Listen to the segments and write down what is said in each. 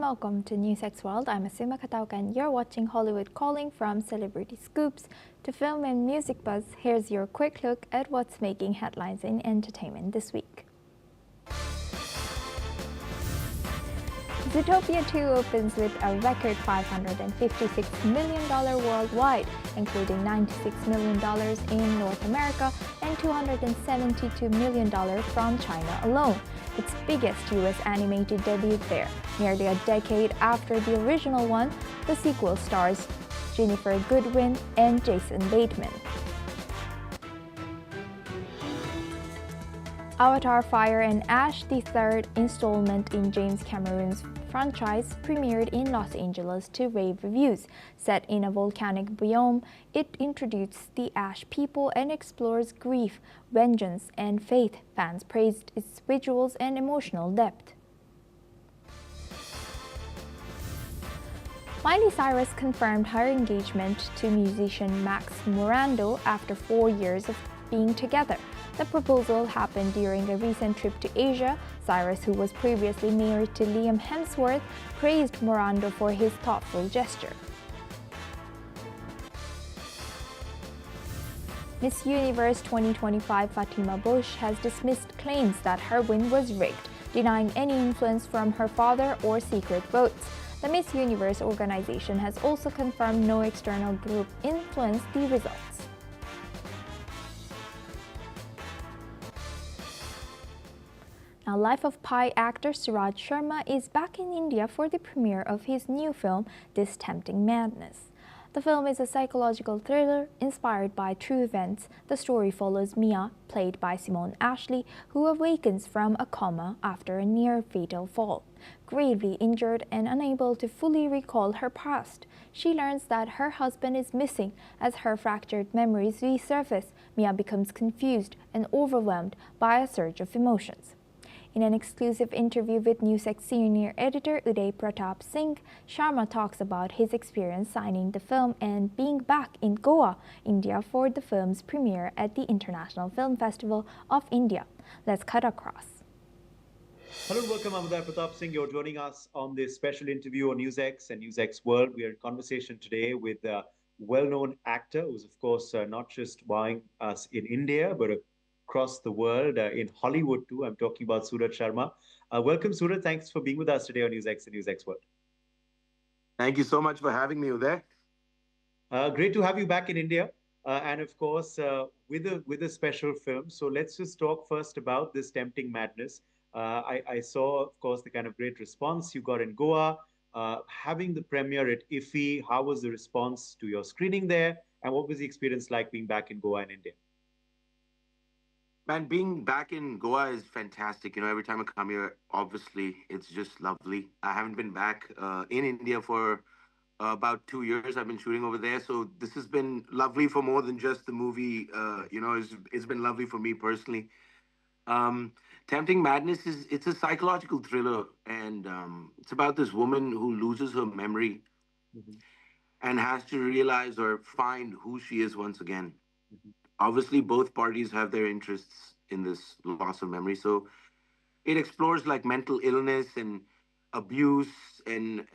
welcome to NewsX World. I'm Asima Katauka and you're watching Hollywood Calling from Celebrity Scoops to Film and Music Buzz. Here's your quick look at what's making headlines in entertainment this week. Zootopia 2 opens with a record $556 million worldwide, including $96 million in North America and $272 million from China alone, its biggest U.S. animated debut there. Nearly a decade after the original one, the sequel stars Ginnifer Goodwin and Jason Bateman. Avatar: Fire and Ash, the third installment in James Cameron's franchise, premiered in Los Angeles to rave reviews. Set in a volcanic biome, it introduces the Ash people and explores grief, vengeance, and faith. Fans praised its visuals and emotional depth. Miley Cyrus confirmed her engagement to musician Maxx Morando after 4 years of being together. The proposal happened during a recent trip to Asia. Cyrus, who was previously married to Liam Hemsworth, praised Morando for his thoughtful gesture. Miss Universe 2025 Fatima Bush has dismissed claims that her win was rigged, denying any influence from her father or secret votes. The Miss Universe organization has also confirmed no external group influenced the results. Now, Life of Pi actor Suraj Sharma is back in India for the premiere of his new film, This Tempting Madness. The film is a psychological thriller inspired by true events. The story follows Mia, played by Simone Ashley, who awakens from a coma after a near-fatal fall. Gravely injured and unable to fully recall her past, she learns that her husband is missing. As her fractured memories resurface, Mia becomes confused and overwhelmed by a surge of emotions. In an exclusive interview with NewsX senior editor Uday Pratap Singh, Sharma talks about his experience signing the film and being back in Goa, India for the film's premiere at the International Film Festival of India. Let's cut across. Hello and welcome. I'm Uday Pratap Singh. You're joining us on this special interview on NewsX and NewsX World. We are in conversation today with a well-known actor who's, of course, not just wowing us in India, but across the world, in Hollywood too. I'm talking about Suraj Sharma. Welcome, Suraj. Thanks for being with us today on NewsX and NewsX World. Thank you so much for having me, Uday. Great to have you back in India, and of course, with a special film. So let's just talk first about This Tempting Madness. I saw, of course, the kind of great response you got in Goa. Having the premiere at IFFI, how was the response to your screening there, and what was the experience like being back in Goa and India? Man, being back in Goa is fantastic. You know, every time I come here, obviously, it's just lovely. I haven't been back in India for about 2 years. I've been shooting over there. So this has been lovely for more than just the movie. It's been lovely for me personally. Tempting Madness it's a psychological thriller. And it's about this woman who loses her memory and has to realize or find who she is once again. Obviously, both parties have their interests in this loss of memory. So it explores like mental illness and abuse and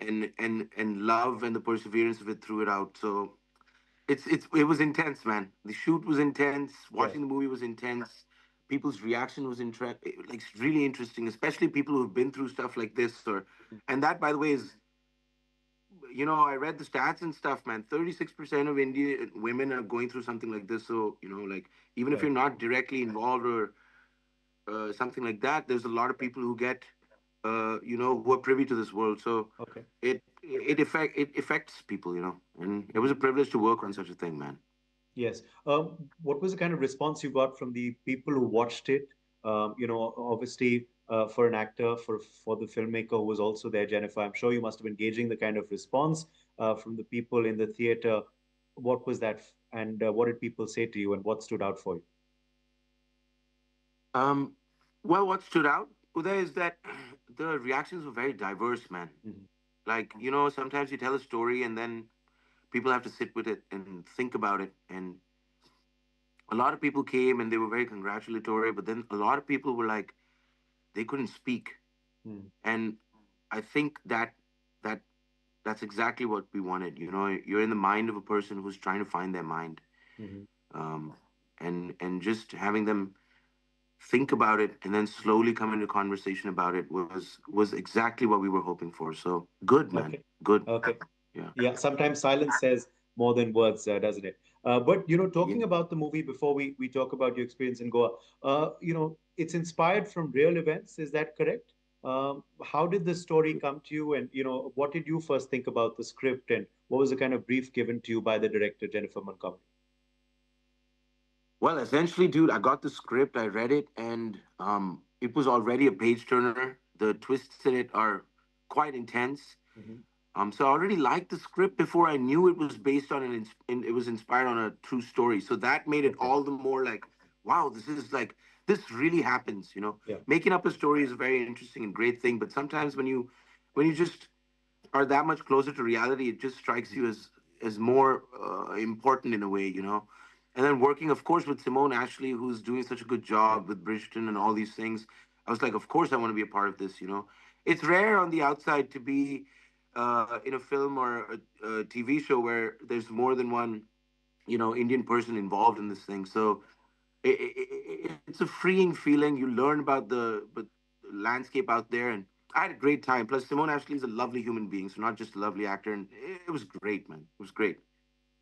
love and the perseverance of it through it out. So it was intense, man. The shoot was intense. Watching the movie was intense. People's reaction was like really interesting, especially people who have been through stuff like this. And that, by the way, is, you know, I read the stats and stuff, man. 36% of Indian women are going through something like this. So, you know, like, even if you're not directly involved or something like that, there's a lot of people who get, who are privy to this world. So it affects people, you know. And it was a privilege to work on such a thing, man. Yes. What was the kind of response you got from the people who watched it? Obviously, for an actor, for the filmmaker who was also there, Jennifer, I'm sure you must have been gauging the kind of response from the people in the theater. What was that, and what did people say to you, and what stood out for you? Well, what stood out, Uday, is that the reactions were very diverse, man. Like, you know, sometimes you tell a story and then people have to sit with it and think about it. And a lot of people came and they were very congratulatory, but then a lot of people were like, they couldn't speak. And I think that that's exactly what we wanted. You know, you're in the mind of a person who's trying to find their mind, Mhm. um, and just having them think about it and then slowly come into conversation about it was exactly what we were hoping for. So good, man, Okay. good. Okay. Yeah, Yeah, sometimes silence says more than words, doesn't it? But yeah. talking about the movie before we talk about your experience in Goa, it's inspired from real events. Is that correct? How did the story come to you, and what did you first think about the script, and what was the kind of brief given to you by the director Jennifer Montgomery? Well, essentially, dude, I got the script, I read it, and it was already a page turner. The twists in it are quite intense. Hmm. So I already liked the script before I knew it was based on it was inspired on a true story. So that made it Okay. all the more like, wow, this really happens. You know, Yeah. making up a story is a very interesting and great thing. But sometimes when you just are that much closer to reality, it just strikes you as more important in a way. You know, and then working, of course, with Simone Ashley, who's doing such a good Yeah. job with Bridgerton and all these things. I was like, of course, I want to be a part of this. You know, it's rare on the outside to be in a film or a TV show where there's more than one, Indian person involved in this thing. So it's a freeing feeling. You learn about the landscape out there, and I had a great time. Plus, Simone Ashley is a lovely human being, so not just a lovely actor, and it was great, man. It was great.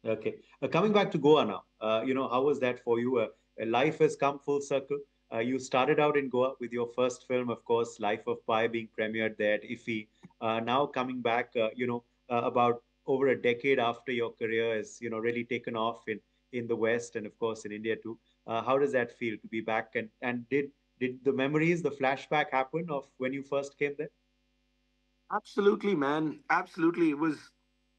Okay. Coming back to Goa now, how was that for you? Life has come full circle. You started out in Goa with your first film, of course, Life of Pi, being premiered there at IFFI. Now coming back, about over a decade after your career has, really taken off in the West and, of course, in India too. How does that feel to be back? And did the memories, the flashback happen of when you first came there? Absolutely, man. Absolutely.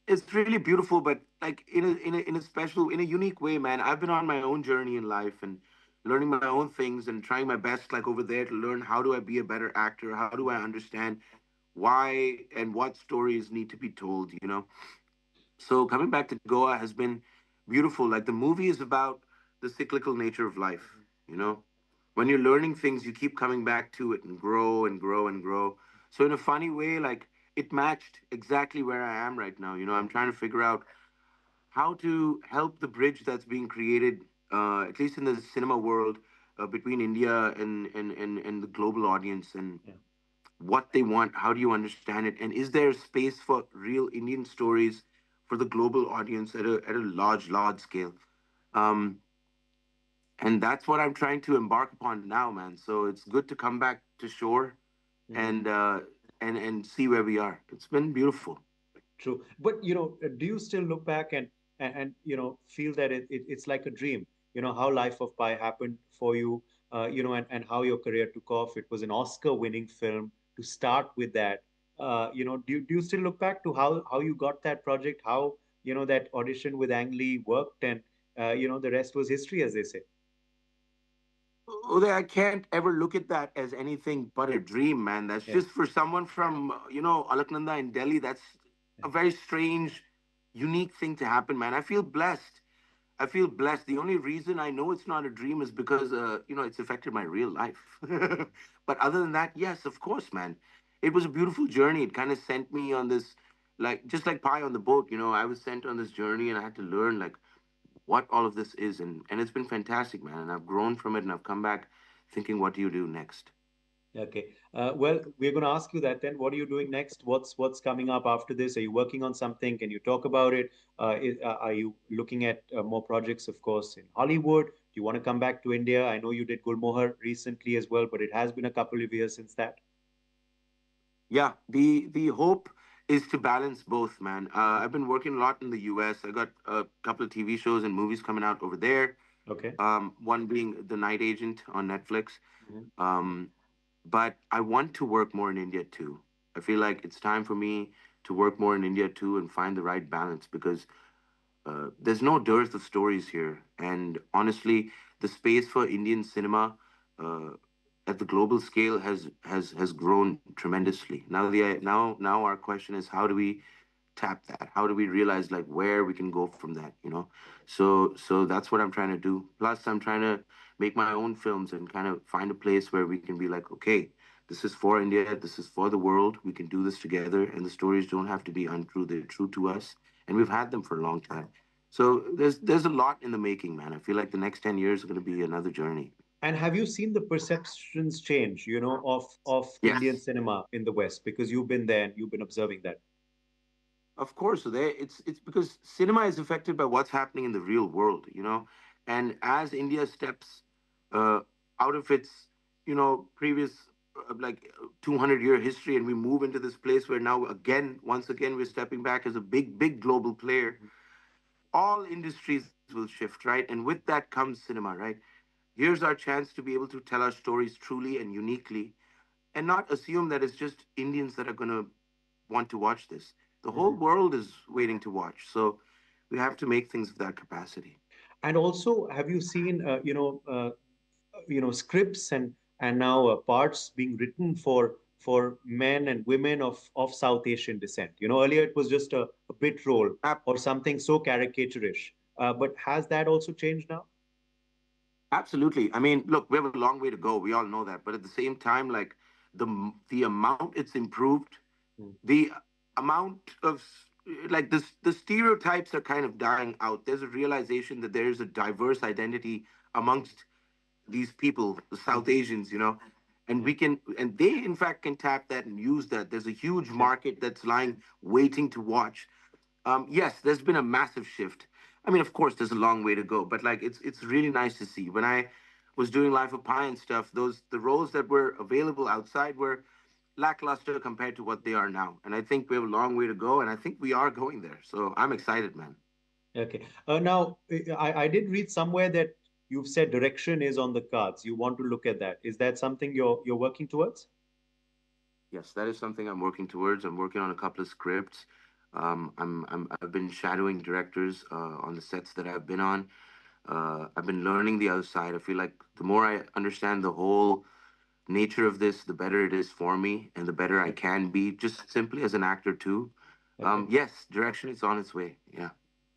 It's really beautiful, but like in a special, in a unique way, man. I've been on my own journey in life and learning my own things and trying my best, like over there, to learn how do I be a better actor? How do I understand why and what stories need to be told, you know? So coming back to Goa has been beautiful. Like the movie is about the cyclical nature of life, you know? When you're learning things, you keep coming back to it and grow and grow and grow. So in a funny way, like it matched exactly where I am right now. You know, Yeah. I'm trying to figure out how to help the bridge that's being created, at least in the cinema world, between India and the global audience, and Yeah. what they want. How do you understand it? And is there space for real Indian stories for the global audience at a large scale? Um, and that's what I'm trying to embark upon now, man. So it's good to come back to shore Mhm. and and see where we are. It's been beautiful. True. But do you still look back and feel that it's like a dream? How Life of Pi happened for you, and how your career took off. It was an Oscar-winning film to start with that. Do you still look back to how you got that project, how that audition with Ang Lee worked, and the rest was history, as they say. Uday, I can't ever look at that as anything but a dream, man. That's Yeah. just for someone from, Alaknanda in Delhi. That's Yeah. a very strange, unique thing to happen, man. I feel blessed. I feel blessed. The only reason I know it's not a dream is because, it's affected my real life. But other than that, yes, of course, man. It was a beautiful journey. It kind of sent me on this, like, just like pie on the boat, I was sent on this journey and I had to learn, like, what all of this is. And it's been fantastic, man. And I've grown from it and I've come back thinking, what do you do next? Okay. Well, we're going to ask you that then. What are you doing next? What's coming up after this? Are you working on something? Can you talk about it? Are you looking at more projects, of course, in Hollywood? Do you want to come back to India? I know you did Gulmohar recently as well, but it has been a couple of years since that. Yeah, the hope is to balance both, man. Mhm. I've been working a lot in the US. I got a couple of TV shows and movies coming out over there. Okay. One being The Night Agent on Netflix. Mhm. Um, but I want to work more in India too. I feel like it's time for me to work more in India too and find the right balance because there's no dearth of stories here. And honestly, the space for Indian cinema uh, at the global scale has grown tremendously. Now our question is how do we tap that? How do we realize like where we can go from that? So that's what I'm trying to do. Plus, I'm trying to make my own films and kind of find a place where we can be like, okay, This is for India. This is for the world. We can do this together, and the stories don't have to be untrue. They're true to us, and we've had them for a long time. So there's a lot in the making, man. I feel like the next 10 years are going to be another journey. And have you seen the perceptions change, of Indian Yes. cinema in the West? Because you've been there and you've been observing that. Of course, so it's because cinema is affected by what's happening in the real world, and as India steps uh, out of its previous 200-year history, and we move into this place where now once again we're stepping back as a big global player. All industries will shift, right? And with that comes cinema, right? Here's our chance to be able to tell our stories truly and uniquely, and not assume that it's just Indians that are going to want to watch this. The whole Mhm. world is waiting to watch. So we have to make things of that capacity. And also, have you seen, scripts and now parts being written for men and women of South Asian descent? Earlier it was just a bit role Ab- or something so caricaturish. But has that also changed now? Absolutely. I mean, look, we have a long way to go. We all know that. But at the same time, like the amount it's improved, Mm. the amount of like this, the stereotypes are kind of dying out. There's a realization that there is a diverse identity amongst these people, the South Mhm. Asians, and Yeah. and they in fact can tap that and use that. There's a huge Yeah. market that's lying waiting to watch. Yes, there's been a massive shift. I mean, of course, there's a long way to go, but like it's really nice to see. When I was doing Life of Pi and stuff, the roles that were available outside were lackluster compared to what they are now. And I think we have a long way to go, and I think we are going there. So I'm excited, man. Okay. Now, I did read somewhere that you've said direction is on the cards. You want to look at that. Is that something you're working towards? Yes, that is something I'm working towards. I'm working on a couple of scripts. I've been shadowing directors on the sets that I've been on. I've been learning the other side. I feel like the more I understand the whole nature of this, the better it is for me, and the better I Okay. can be, just simply as an actor too. Okay. Yes, direction is on its way. Yeah.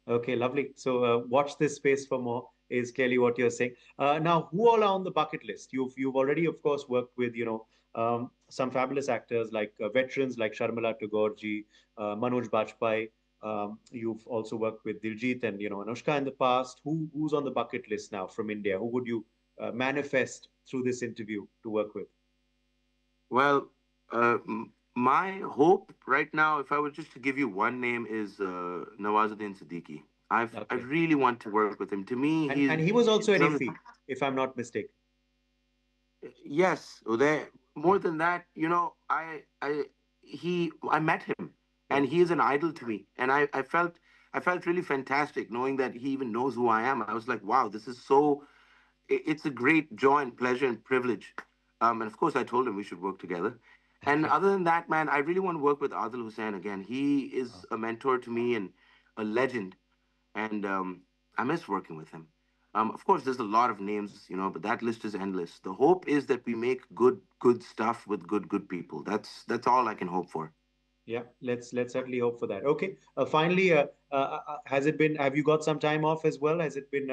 Okay, lovely. So watch this space for more is clearly what you're saying. Now, who all are on the bucket list? You've already, of course, worked with some fabulous actors like veterans like Sharmila Tagore Manoj Bajpayee. You've also worked with Diljit and Anushka in the past. Who's on the bucket list now from India? Who would you manifest through this interview to work with? Well, my hope right now, if I were just to give you one name, is Nawazuddin Siddiqui. I Okay, really want to work with him. To me, and he was also an some iffy, if I'm not mistaken. yes, Uday. More than that, I met him, Yeah. and he is an idol to me, and I felt really fantastic knowing that he even knows who I am. I was like, wow, this is so. It's a great joy and pleasure and privilege. And of course, I told him we should work together. And Okay. other than that, man, I really want to work with Adil Hussain again. He is a mentor to me and a legend, and I miss working with him. Of course, there's a lot of names, but that list is endless. The hope is that we make good stuff with good people. That's all I can hope for. Yeah, let's certainly hope for that. Okay. Finally, has it been? Have you got some time off as well? Has it been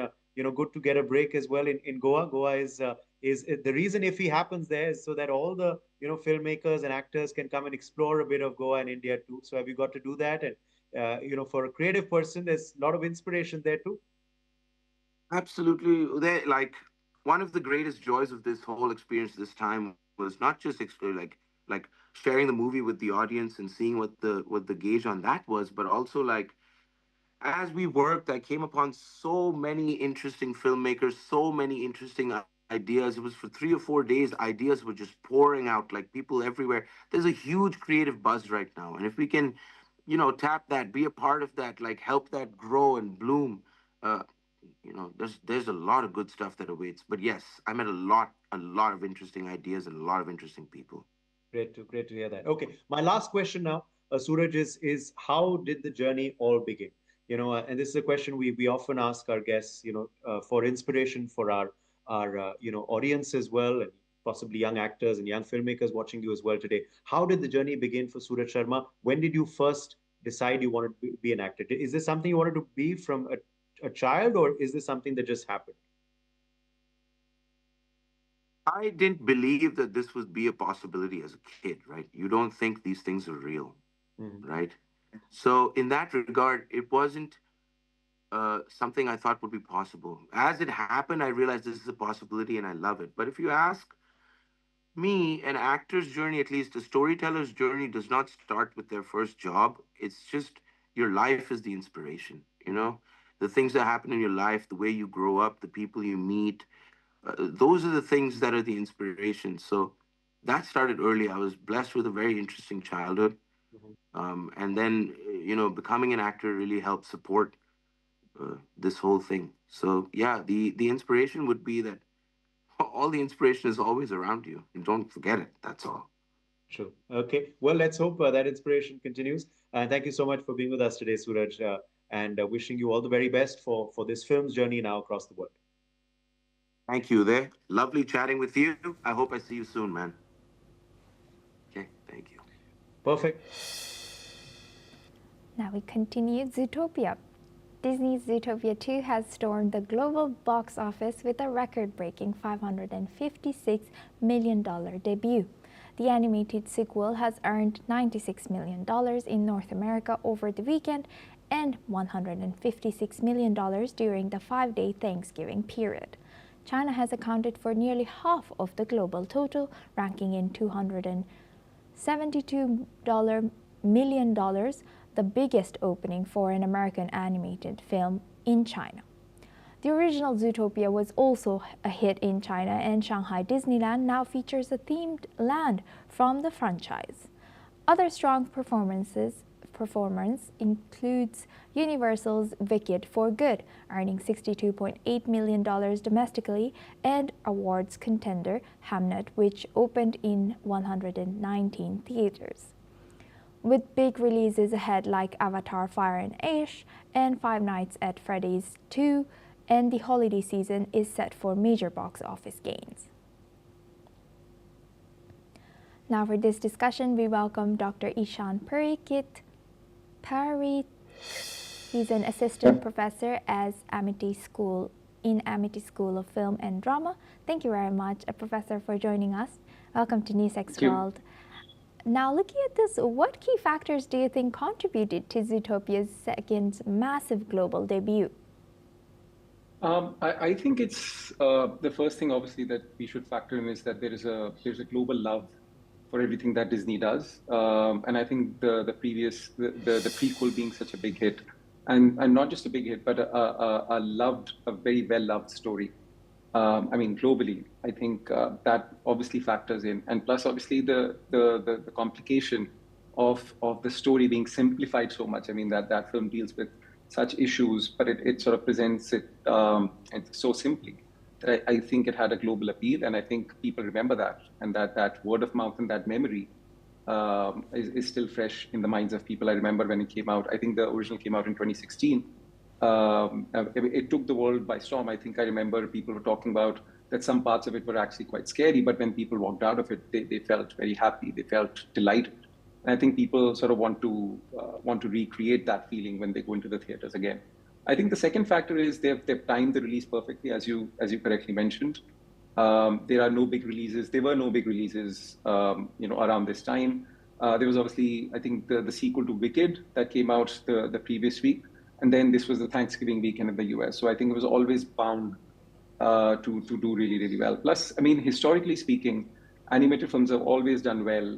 good to get a break as well in Goa? Goa is the reason if he happens there is so that all the filmmakers and actors can come and explore a bit of Goa and India too. So have you got to do that? And for a creative person, there's a lot of inspiration there too. Absolutely. Like one of the greatest joys of this whole experience this time was not just like sharing the movie with the audience and seeing what the gauge on that was, but also like as we worked, I came upon so many interesting filmmakers, so many interesting ideas. It was for 3 or 4 days, ideas were just pouring out like people everywhere. There's a huge creative buzz right now. And if we can, tap that, be a part of that, like help that grow and bloom, uh, there's a lot of good stuff that awaits. But yes, I met a lot of interesting ideas and a lot of interesting people. Great to hear that. Okay, my last question now, Suraj, is how did the journey all begin? And this is a question we often ask our guests, for inspiration for our audience as well, and possibly young actors and young filmmakers watching you as well today. How did the journey begin for Suraj Sharma? When did you first decide you wanted to be an actor? Is this something you wanted to be from a child, or is this something that just happened? I didn't believe that this would be a possibility as a kid, right? You don't think these things are real, Mhm. right? So in that regard, it wasn't something I thought would be possible. As it happened, I realized this is a possibility and I love it. But if you ask me, an actor's journey, at least a storyteller's journey, does not start with their first job. It's just your life is the inspiration, you know? The things that happen in your life, the way you grow up, the people you meet, those are the things that are the inspiration. So that started early. I was blessed with a very interesting childhood. Mhm. And then, becoming an actor really helped support this whole thing. So yeah, the inspiration would be that all the inspiration is always around you, and don't forget it. That's all. True. Okay. Well, let's hope that inspiration continues. And thank you so much for being with us today, Suraj, and wishing you all the very best for this film's journey now across the world. Thank you. There, lovely chatting with you. I hope I see you soon, man. Okay, thank you. Perfect. Now we continue Zootopia. Disney's Zootopia 2 has stormed the global box office with a record-breaking $556 million debut. The animated sequel has earned $96 million in North America over the weekend and $156 million during the 5-day Thanksgiving period. China has accounted for nearly half of the global total, ranking in $272 million, the biggest opening for an American animated film in China. The original Zootopia was also a hit in China, and Shanghai Disneyland now features a themed land from the franchise. Other strong performance includes Universal's Wicked for Good, earning $62.8 million domestically, and awards contender Hamnet, which opened in 119 theaters. With big releases ahead like Avatar Fire and Ash and Five Nights at Freddy's 2, and the holiday season is set for major box office gains. Now for this discussion, we welcome Dr. Ishan Parikh. He's an assistant professor at Amity School of Film and Drama. Thank you very much, Professor, for joining us. Welcome to NewsX World. Now, looking at this, what key factors do you think contributed to Zootopia's second massive global debut? I think it's the first thing, obviously, that we should factor in is that there's a global love for everything that Disney does, and I think the prequel being such a big hit, and not just a big hit, but a very well loved story. I mean, globally, I think that obviously factors in, and plus, obviously, the complication of the story being simplified so much. I mean, that film deals with such issues, but it sort of presents it so simply that I think it had a global appeal, and I think people remember that, and that word of mouth and that memory is still fresh in the minds of people. I remember when it came out. I think the original came out in 2016. It took the world by storm. I think I remember people were talking about that some parts of it were actually quite scary, but when people walked out of it, they felt very happy. They felt delighted. And I think people sort of want to recreate that feeling when they go into the theaters again. I think the second factor is they've timed the release perfectly, as you correctly mentioned. There are no big releases. There were no big releases, around this time. There was obviously, I think, the sequel to Wicked that came out the previous week, and then this was the Thanksgiving weekend in the US. So I think it was always bound to do really, really well. Plus, I mean, historically speaking, animated films have always done well.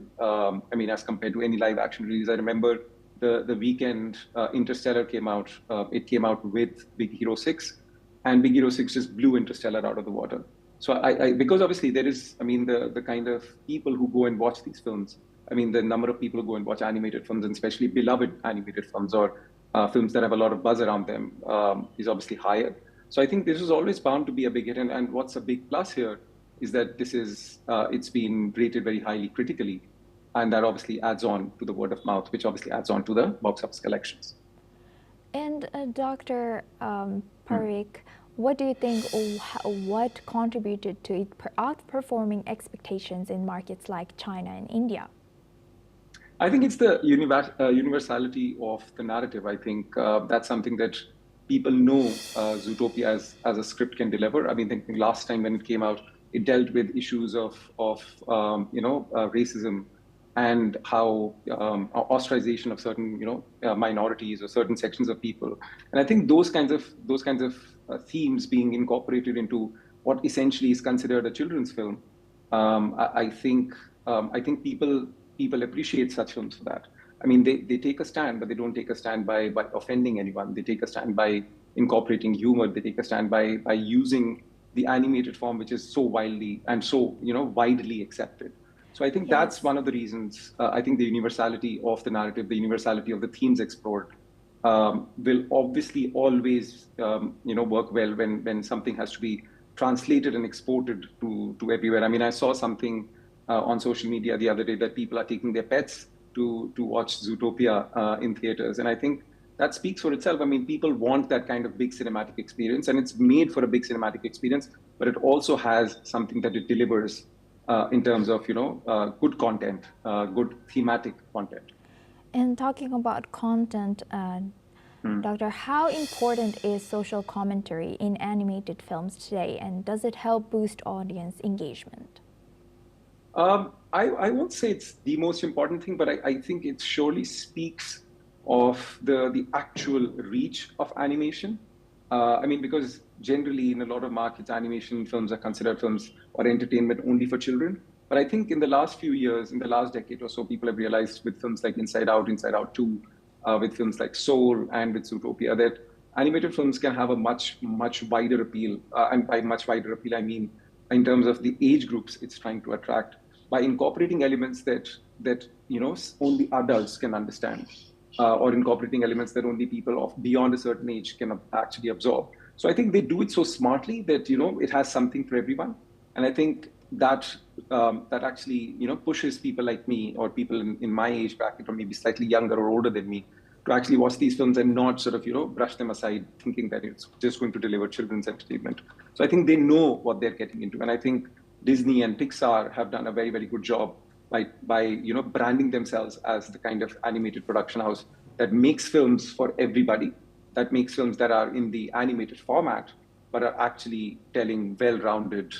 I mean, as compared to any live action release. I remember the weekend Interstellar came out. It came out with Big Hero 6, and Big Hero 6 just blew Interstellar out of the water. So because obviously there is, I mean, the kind of people who go and watch these films. I mean, the number of people who go and watch animated films, and especially beloved animated films or films that have a lot of buzz around them, is obviously higher. So I think this was always bound to be a big hit. And what's a big plus here is that this is it's been rated very highly critically, and that obviously adds on to the word of mouth, which obviously adds on to the box office collections. And Dr. Parikh, what do you think, what contributed to it outperforming expectations in markets like China and India? I think it's the universality of the narrative. I think that's something that people know Zootopia as a script can deliver. I mean, thinking last time when it came out, it dealt with issues of racism and how ostracization of certain minorities or certain sections of people. And I think those kinds of themes being incorporated into what essentially is considered a children's film, I think people appreciate such films for that. I mean, they take a stand, but they don't take a stand by offending anyone. They take a stand by incorporating humor. They take a stand by using the animated form, which is so widely and so widely accepted. So I think that's Yes. one of the reasons. I think the universality of the narrative, the universality of the themes explored, will obviously always work well when something has to be translated and exported to everywhere. I mean, I saw something on social media the other day that people are taking their pets to watch Zootopia in theaters, and I think that speaks for itself. I mean, people want that kind of big cinematic experience, and it's made for a big cinematic experience, but it also has something that it delivers in terms of good content, good thematic content. And talking about content, Doctor, how important is social commentary in animated films today, and does it help boost audience engagement? I won't say it's the most important thing, but I think it surely speaks of the actual reach of animation. I mean, because generally in a lot of markets, animation films are considered films or entertainment only for children. But I think in the last few years, in the last decade or so, people have realized with films like Inside Out 2, with films like Soul, and with Zootopia, that animated films can have a much, much wider appeal. And by much wider appeal, I mean in terms of the age groups it's trying to attract, by incorporating elements that only adults can understand, or incorporating elements that only people of beyond a certain age can actually absorb. So I think they do it so smartly that it has something for everyone, and I think that actually pushes people like me, or people in my age bracket, or maybe slightly younger or older than me, to actually watch these films and not sort of brush them aside, thinking that it's just going to deliver children's entertainment. So I think they know what they're getting into, and I think Disney and Pixar have done a very, very good job by branding themselves as the kind of animated production house that makes films for everybody, that makes films that are in the animated format, but are actually telling well-rounded,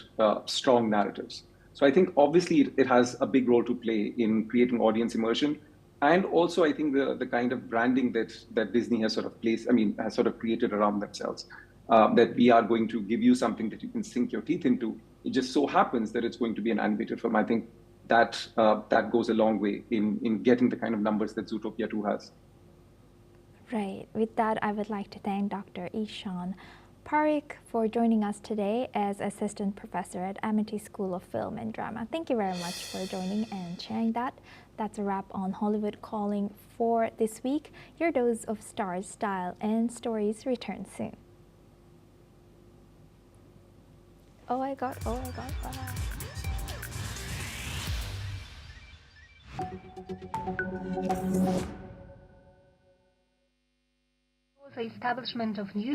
strong narratives. So I think obviously it has a big role to play in creating audience immersion. And also, I think the kind of branding that Disney has sort of has sort of created around themselves, that we are going to give you something that you can sink your teeth into. It just so happens that it's going to be an animated film. I think that goes a long way in getting the kind of numbers that Zootopia 2 has. Right. With that, I would like to thank Dr. Ishan Parikh for joining us today as Assistant Professor at Amity School of Film and Drama. Thank you very much for joining and sharing that. That's a wrap on Hollywood Calling for this week. Your dose of stars, style, and stories returns soon. Oh my god, oh my god. The establishment of new